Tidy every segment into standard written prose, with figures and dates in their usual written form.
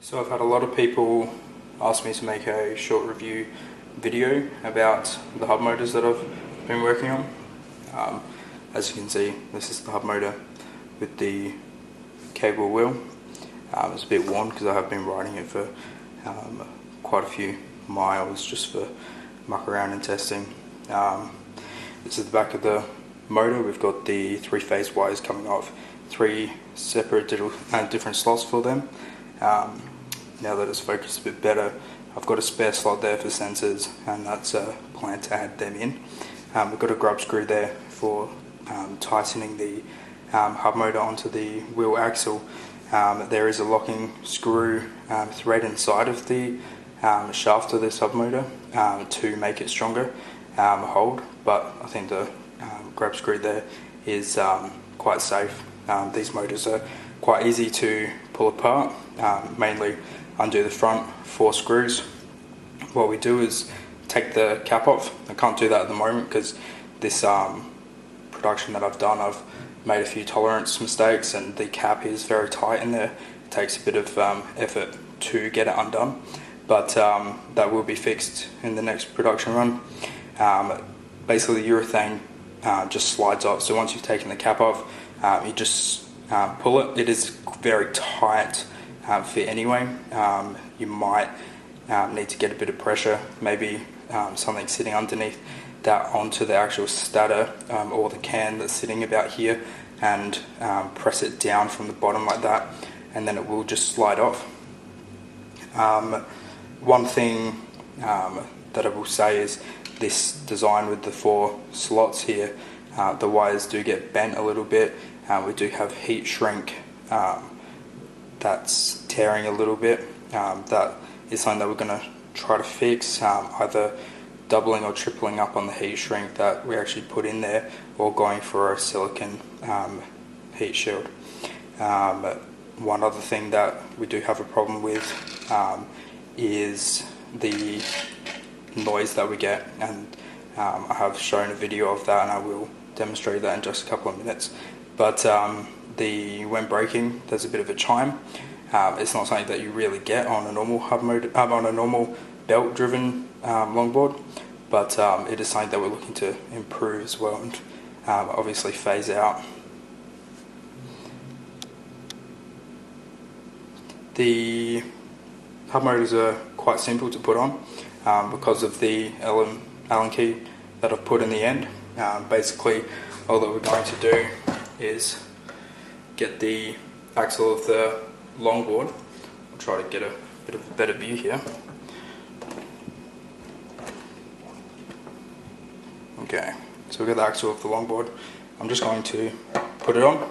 So I've had a lot of people ask me to make a short review video about the hub motors that I've been working on. As you can see, this is the hub motor with the cable wheel. It's a bit worn because I have been riding it for quite a few miles just for muck around and testing. This is the back of the motor. We've got the three-phase wires coming off, three separate different slots for them. Now that it's focused a bit better, I've got a spare slot there for sensors, and that's a plan to add them in. We've got a grub screw there for tightening the hub motor onto the wheel axle. There is a locking screw thread inside of the shaft of this hub motor to make it stronger hold, but I think the grub screw there is quite safe. These motors are quite easy to pull apart, mainly undo the front 4 screws. What we do is take the cap off. I can't do that at the moment because this production that I've done, I've made a few tolerance mistakes and the cap is very tight in there. It takes a bit of effort to get it undone, but that will be fixed in the next production run. Basically the urethane just slides off, so once you've taken the cap off, you just pull it. It is very tight fit anyway. You might need to get a bit of pressure, maybe something sitting underneath that onto the actual stator or the can that's sitting about here, and press it down from the bottom like that, and then it will just slide off. One thing that I will say is this design with the 4 slots here, the wires do get bent a little bit. We do have heat shrink that's tearing a little bit. That is something that we're going to try to fix, either doubling or tripling up on the heat shrink that we actually put in there, or going for a silicon heat shield. One other thing that we do have a problem with is the noise that we get, and I have shown a video of that and I will demonstrate that in just a couple of minutes. But when braking, there's a bit of a chime. It's not something that you really get on a normal hub motor, on a normal belt-driven longboard, but it is something that we're looking to improve as well, and obviously phase out. The hub motors are quite simple to put on because of the Allen key that I've put in the end. Basically, all that we're going to do is get the axle of the longboard. I'll try to get a bit of a better view here. Okay, so we've got the axle of the longboard. I'm just going to put it on.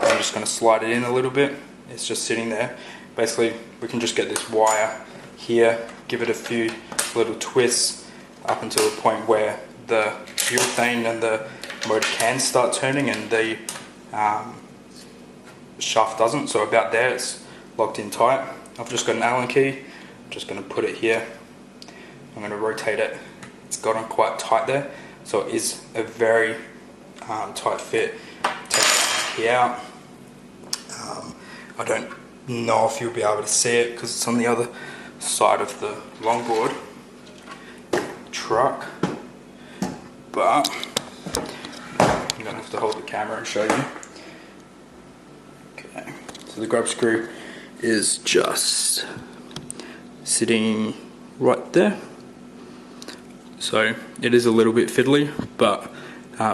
I'm just going to slide it in a little bit. It's just sitting there. Basically, we can just get this wire here, give it a few little twists up until the point where the urethane and the motor can start turning and the shaft doesn't. So about there, it's locked in tight. I've just got an Allen key. I'm just going to put it here. I'm going to rotate it. It's got on quite tight there, so it is a very tight fit. Take the key out. I don't know if you'll be able to see it because it's on the other side of the longboard truck, but I'm going to have to hold the camera and show you. Okay, so the grub screw is just sitting right there. So it is a little bit fiddly, but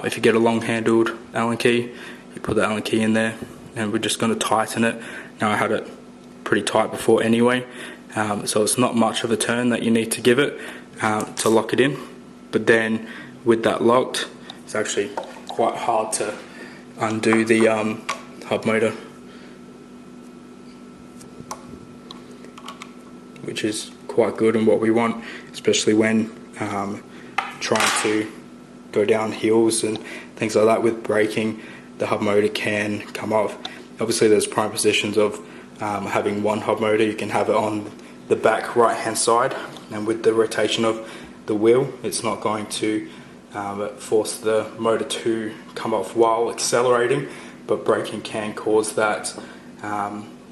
if you get a long-handled Allen key, you put the Allen key in there, and we're just going to tighten it. Now I had it pretty tight before anyway, so it's not much of a turn that you need to give it to lock it in. But then with that locked, it's actually quite hard to undo the hub motor, which is quite good and what we want, especially when trying to go down hills and things like that. With braking, the hub motor can come off. Obviously there's prime positions of having one hub motor. You can have it on the back right hand side, and with the rotation of the wheel, it's not going to force the motor to come off while accelerating, but braking can cause that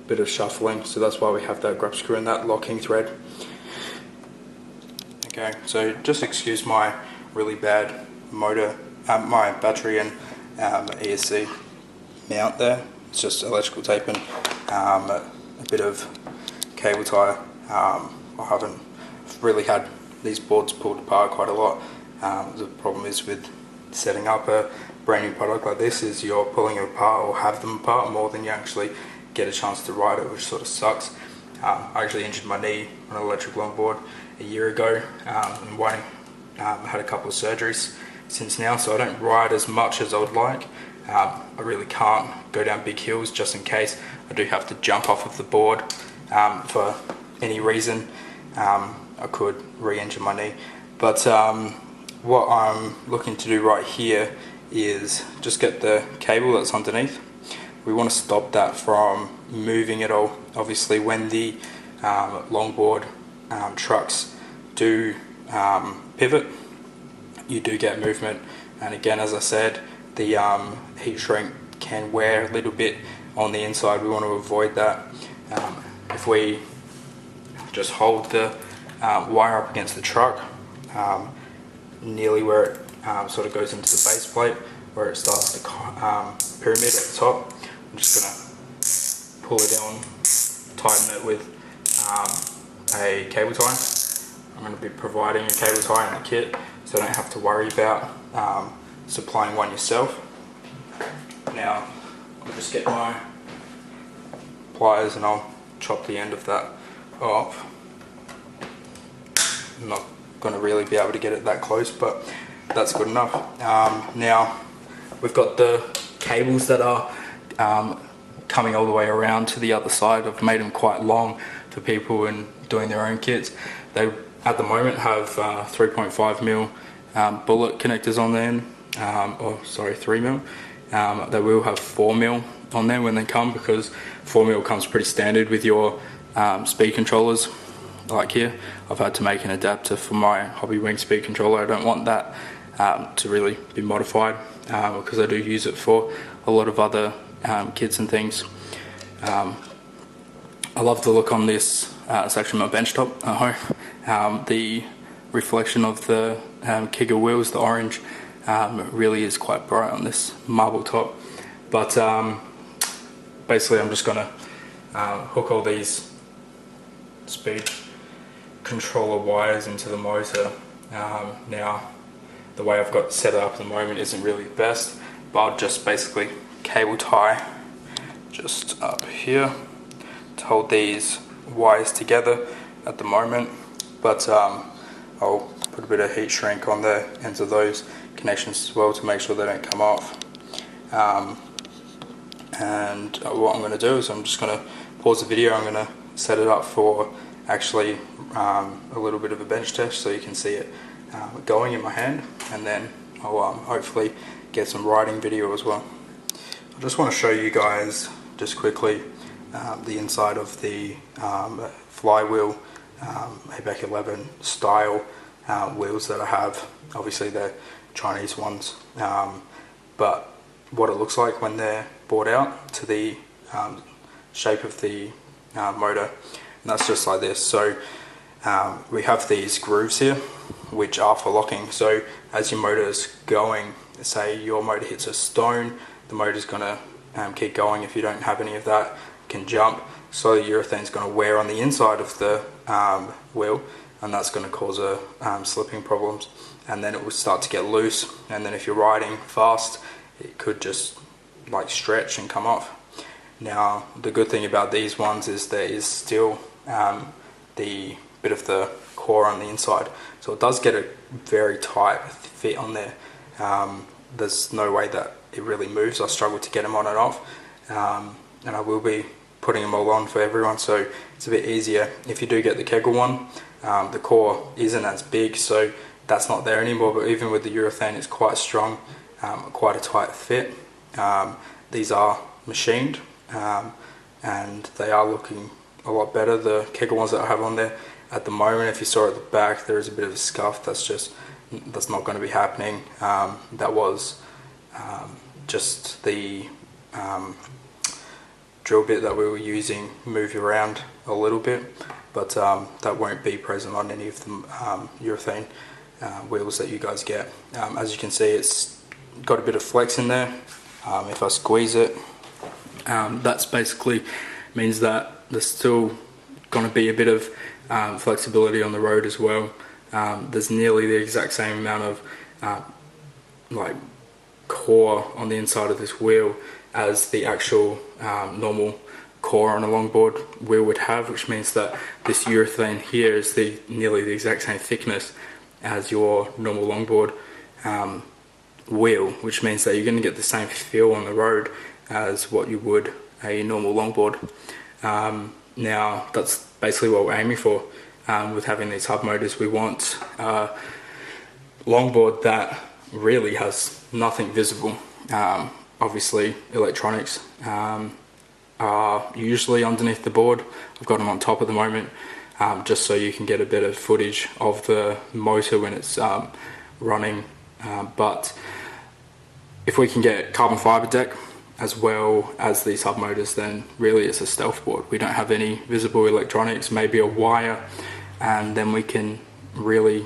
bit of shuffling, so that's why we have that grub screw and that locking thread. Okay, so just excuse my really bad motor, my battery and ESC mount there. It's just electrical tape and a bit of cable tie. I haven't really had these boards pulled apart quite a lot. The problem is with setting up a brand new product like this is you're pulling it apart or have them apart more than you actually get a chance to ride it, which sort of sucks. I actually injured my knee on an electric longboard a year ago and had a couple of surgeries since now, so I don't ride as much as I would like. I really can't go down big hills just in case I do have to jump off of the board for any reason. I could re-injure my knee, but what I'm looking to do right here is just get the cable that's underneath. We want to stop that from moving at all. Obviously when the longboard trucks do pivot, you do get movement, and again, as I said, the heat shrink can wear a little bit on the inside. We want to avoid that. If we just hold the wire up against the truck, nearly where it sort of goes into the base plate, where it starts the pyramid at the top, I'm just going to pull it down, tighten it with a cable tie. I'm going to be providing a cable tie in the kit, so I don't have to worry about supplying one yourself. Now I'll just get my pliers and I'll chop the end of that off. I'm not going to really be able to get it that close, but that's good enough. Now we've got the cables that are coming all the way around to the other side. I've made them quite long for people and doing their own kits. They at the moment have 3.5mm bullet connectors on them, or sorry, 3mm. They will have 4mm on there when they come, because 4mm comes pretty standard with your speed controllers. Like here, I've had to make an adapter for my hobby wing speed controller. I don't want that to really be modified, because I do use it for a lot of other kits and things. I love the look on this. It's actually my bench top at home. The reflection of the Kigger wheels, the orange, really is quite bright on this marble top. But basically I'm just going to hook all these speed controller wires into the motor. Now the way I've got set it up at the moment isn't really the best, but I'll just basically cable tie just up here to hold these wires together at the moment, but I'll put a bit of heat shrink on the ends of those connections as well to make sure they don't come off. And what I'm going to do is I'm just going to pause the video. I'm going to set it up for actually a little bit of a bench test so you can see it going in my hand, and then I'll hopefully get some riding video as well. I just want to show you guys just quickly the inside of the flywheel ABEC 11 style wheels that I have. Obviously they're Chinese ones, but what it looks like when they're bought out to the shape of the motor, and that's just like this. So we have these grooves here which are for locking, so as your motor is going, say your motor hits a stone, the motor's going to keep going. If you don't have any of that, it can jump, so the urethane's going to wear on the inside of the wheel, and that's going to cause slipping problems, and then it will start to get loose, and then if you're riding fast it could just like stretch and come off. Now the good thing about these ones is there is still the bit of the core on the inside, so it does get a very tight fit on there. There's no way that it really moves. I struggle to get them on and off, and I will be putting them all on for everyone, so it's a bit easier. If you do get the Kegel one, the core isn't as big, so that's not there anymore, but even with the urethane it's quite strong, quite a tight fit. These are machined, and they are looking a lot better. The Kegel ones that I have on there at the moment, if you saw at the back, there is a bit of a scuff. That's not going to be happening. That was just the drill bit that we were using move around a little bit, but that won't be present on any of the urethane wheels that you guys get. As you can see, it's got a bit of flex in there. If I squeeze it, that's basically means that there's still going to be a bit of flexibility on the road as well. There's nearly the exact same amount of like core on the inside of this wheel as the actual normal core on a longboard wheel would have, which means that this urethane here is nearly the exact same thickness as your normal longboard wheel, which means that you're going to get the same feel on the road as what you would a normal longboard. Now that's basically what we're aiming for with having these hub motors. We want a longboard that really has nothing visible. Obviously electronics are usually underneath the board. I've got them on top at the moment, just so you can get a bit of footage of the motor when it's running, but if we can get carbon fiber deck as well as these hub motors, then really it's a stealth board. We don't have any visible electronics, maybe a wire, and then we can really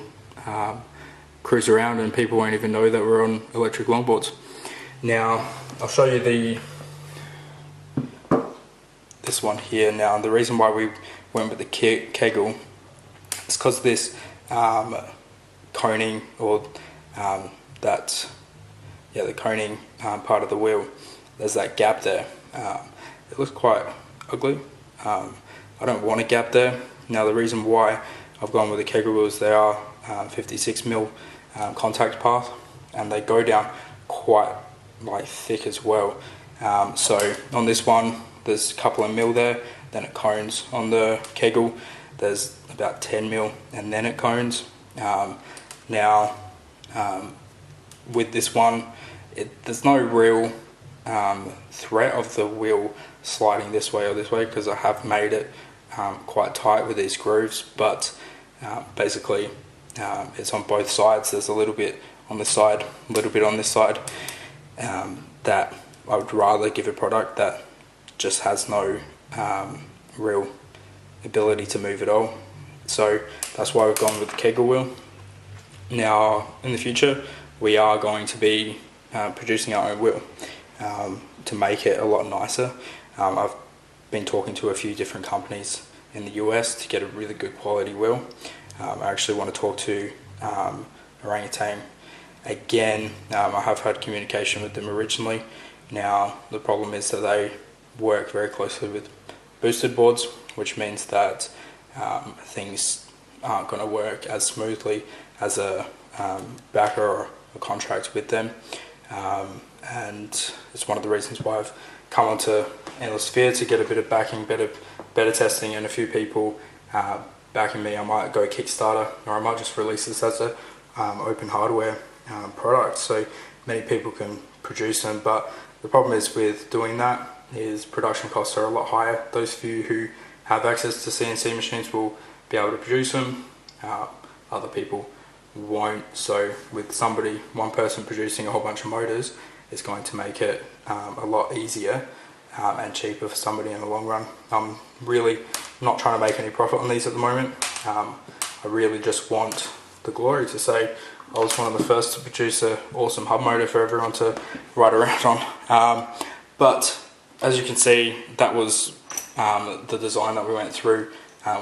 cruise around and people won't even know that we're on electric longboards. Now I'll show you this one here. Now the reason why we went with the kegel is because this coning, or the coning part of the wheel, there's that gap there. It looks quite ugly. I don't want a gap there. Now the reason why I've gone with the kegel wheels, they are 56mm contact path, and they go down quite like thick as well. So on this one there's a couple of mil there, then it cones. On the kegel there's about 10mm and then it cones. Now with this one, there's no real threat of the wheel sliding this way or this way, because I have made it quite tight with these grooves, but basically it's on both sides. There's a little bit on this side, a little bit on this side, that I would rather give a product that just has no real ability to move at all. So that's why we've gone with the kegel wheel. Now in the future we are going to be producing our own wheel to make it a lot nicer. I've been talking to a few different companies in the US to get a really good quality wheel. I actually want to talk to Orangutan again. I have had communication with them originally. Now the problem is that they work very closely with boosted boards, which means that things aren't going to work as smoothly as a backer or a contract with them, and it's one of the reasons why I've come onto Endless Sphere to get a bit of backing, better testing, and a few people backing me. I might go Kickstarter, or I might just release this as a open hardware product so many people can produce them. But the problem is with doing that is production costs are a lot higher. Those few who have access to CNC machines will be able to produce them, other people won't. So with one person producing a whole bunch of motors, it's going to make it a lot easier and cheaper for somebody in the long run. I'm really not trying to make any profit on these at the moment. I really just want the glory to say I was one of the first to produce an awesome hub motor for everyone to ride around on. But as you can see, that was the design that we went through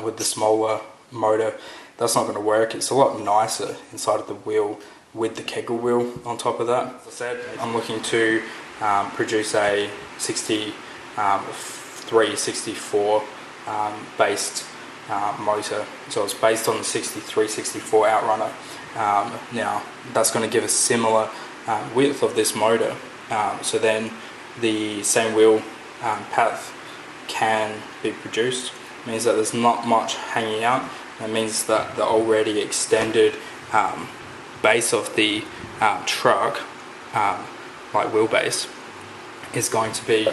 with the smaller motor. That's not going to work. It's a lot nicer inside of the wheel with the kegel wheel on top of that. As I said, I'm looking to produce a 63-64 based motor. So it's based on the 63-64 Outrunner. Now that's going to give a similar width of this motor. So then the same wheel path can be produced. It means that there's not much hanging out. That means that the already extended base of the truck, like wheelbase, is going to be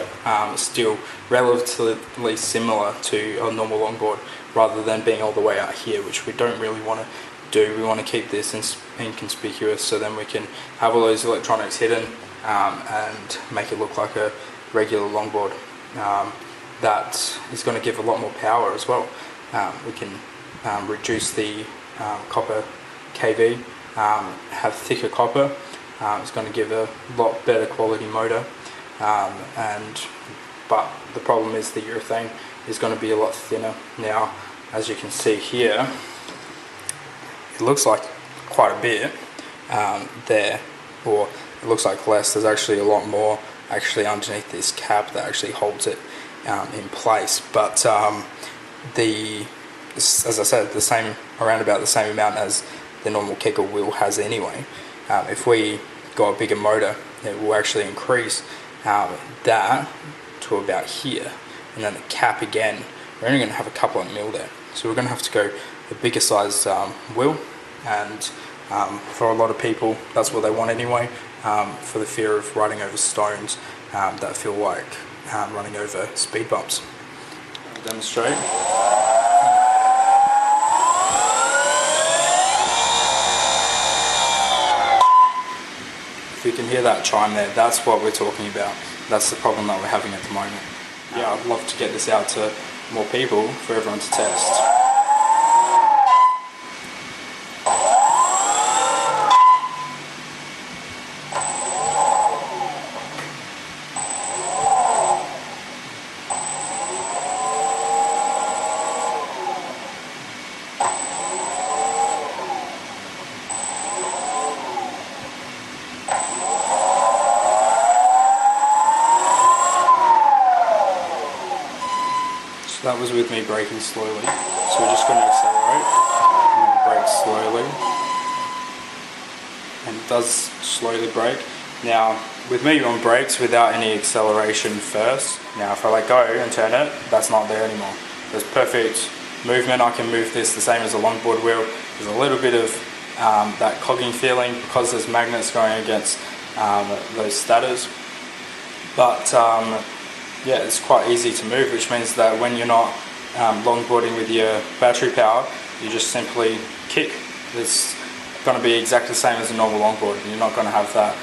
still relatively similar to a normal longboard, rather than being all the way out here, which we don't really want to do. We want to keep this inconspicuous, so then we can have all those electronics hidden and make it look like a regular longboard. that is going to give a lot more power as well. We can reduce the copper kV, have thicker copper. It's going to give a lot better quality motor, but the problem is the urethane is going to be a lot thinner. Now, as you can see here, it looks like quite a bit there, or it looks like less. There's actually a lot more actually underneath this cap that actually holds it in place. But as I said, the same, around about the same amount as the normal kicker wheel has anyway. If we got a bigger motor, it will actually increase that to about here, and then the cap again, we're only going to have a couple of mil there. So we're going to have to go a bigger size wheel, and for a lot of people that's what they want anyway, for the fear of riding over stones that feel like running over speed bumps. I'll demonstrate. If you can hear that chime there, that's what we're talking about. That's the problem that we're having at the moment. Yeah, I'd love to get this out to more people for everyone to test. That was with me braking slowly, so we're just going to accelerate and brake slowly, and it does slowly brake. Now with me on brakes without any acceleration first, now if I let go and turn it, that's not there anymore. There's perfect movement. I can move this the same as a longboard wheel. There's a little bit of that cogging feeling because there's magnets going against those stators, but yeah, it's quite easy to move, which means that when you're not longboarding with your battery power, you just simply kick. It's going to be exactly the same as a normal longboard. You're not going to have that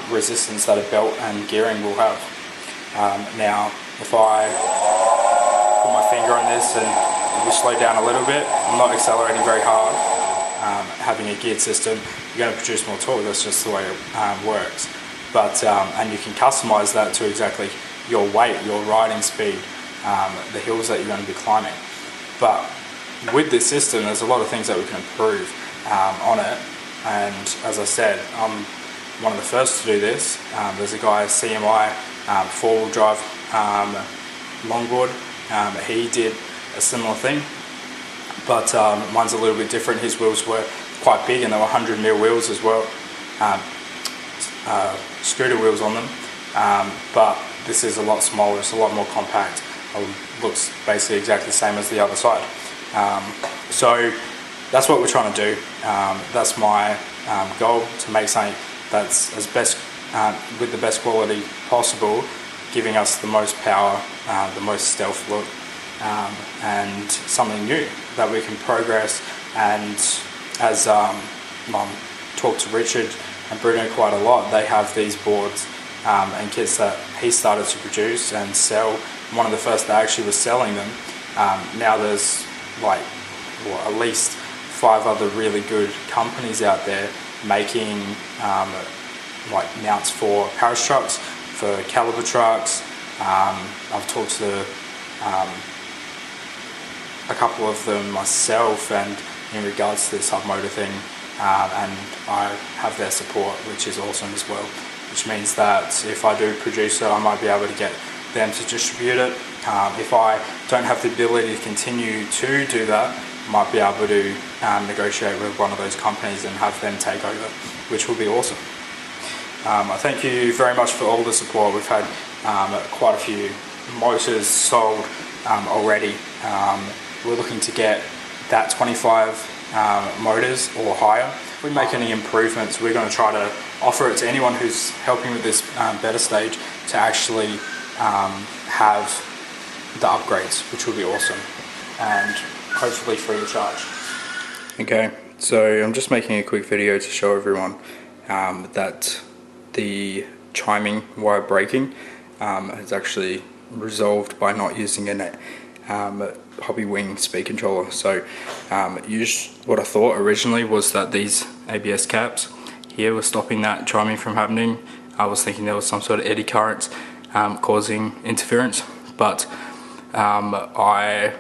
resistance that a belt and gearing will have. Now, if I put my finger on this and we slow down a little bit, I'm not accelerating very hard. Having a geared system, you're going to produce more torque. That's just the way it works. But and you can customize that to exactly your weight, your riding speed, the hills that you're going to be climbing. But with this system, there's a lot of things that we can improve on it. And as I said, I'm one of the first to do this. There's a guy, CMI, four-wheel drive longboard. He did a similar thing, but mine's a little bit different. His wheels were quite big, and they were 100mm wheels as well, scooter wheels on them. But this is a lot smaller, it's a lot more compact. It looks basically exactly the same as the other side. So that's what we're trying to do. That's my goal, to make something that's as best, with the best quality possible, giving us the most power, the most stealth look, and something new that we can progress. And as Mum talked to Richard and Bruno quite a lot, they have these boards and kits that he started to produce and sell. One of the first that actually was selling them. Now there's like at least 5 other really good companies out there making like mounts for Paris trucks, for caliber trucks. I've talked to a couple of them myself, and in regards to this hub motor thing, and I have their support, which is awesome as well. Which means that if I do produce it, I might be able to get them to distribute it. If I don't have the ability to continue to do that, I might be able to negotiate with one of those companies and have them take over, which will be awesome. I thank you very much for all the support. We've had quite a few motors sold already. We're looking to get that 25 motors or higher. If we make any improvements, we're going to try to offer it to anyone who's helping with this beta stage to actually have the upgrades, which will be awesome, and hopefully free of charge. Okay, so I'm just making a quick video to show everyone that the chiming while braking has actually resolved by not using a Hobby Wing speed controller. So what I thought originally was that these ABS caps here were stopping that chiming from happening. I was thinking there was some sort of eddy currents causing interference, but I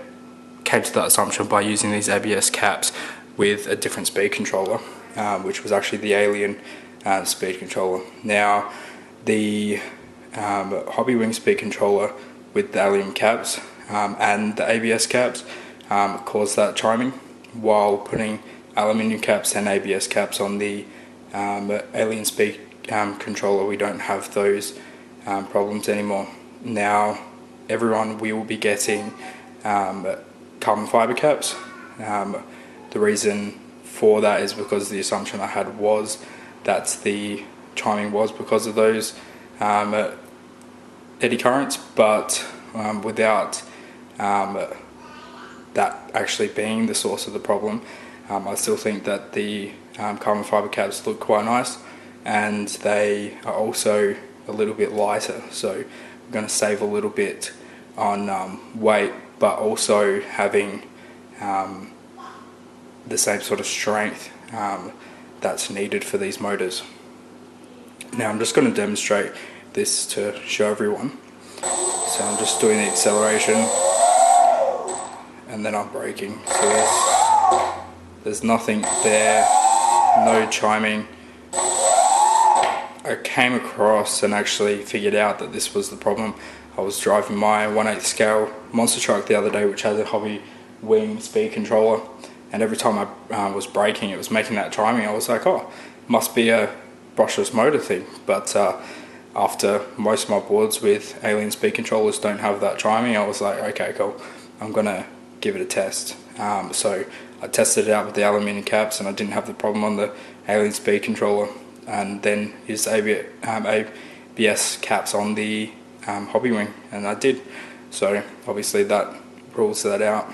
came to that assumption by using these ABS caps with a different speed controller, which was actually the Alien speed controller. Now the Hobby Wing speed controller with the Alien caps and the ABS caps caused that chiming, while putting aluminium caps and ABS caps on the Alien speed controller, we don't have those problems anymore. Now everyone will be getting carbon fiber caps. The reason for that is because the assumption I had was that the chiming was because of those eddy currents, but without that actually being the source of the problem, I still think that the carbon fiber caps look quite nice, and they are also a little bit lighter, so we're going to save a little bit on weight, but also having the same sort of strength that's needed for these motors. Now I'm just going to demonstrate this to show everyone. So I'm just doing the acceleration and then I'm braking. So there's nothing there, no chiming. I came across and actually figured out that this was the problem. I was driving my 1/8 scale monster truck the other day, which has a Hobby Wing speed controller, and every time I was braking, it was making that chiming. I was like, oh, must be a brushless motor thing. But after most of my boards with Alien speed controllers don't have that chiming, I was like, okay, cool, I'm gonna give it a test. So I tested it out with the aluminium caps, and I didn't have the problem on the Alien speed controller, and then used ABS caps on the Hobby Wing, and I did. So obviously that rules that out.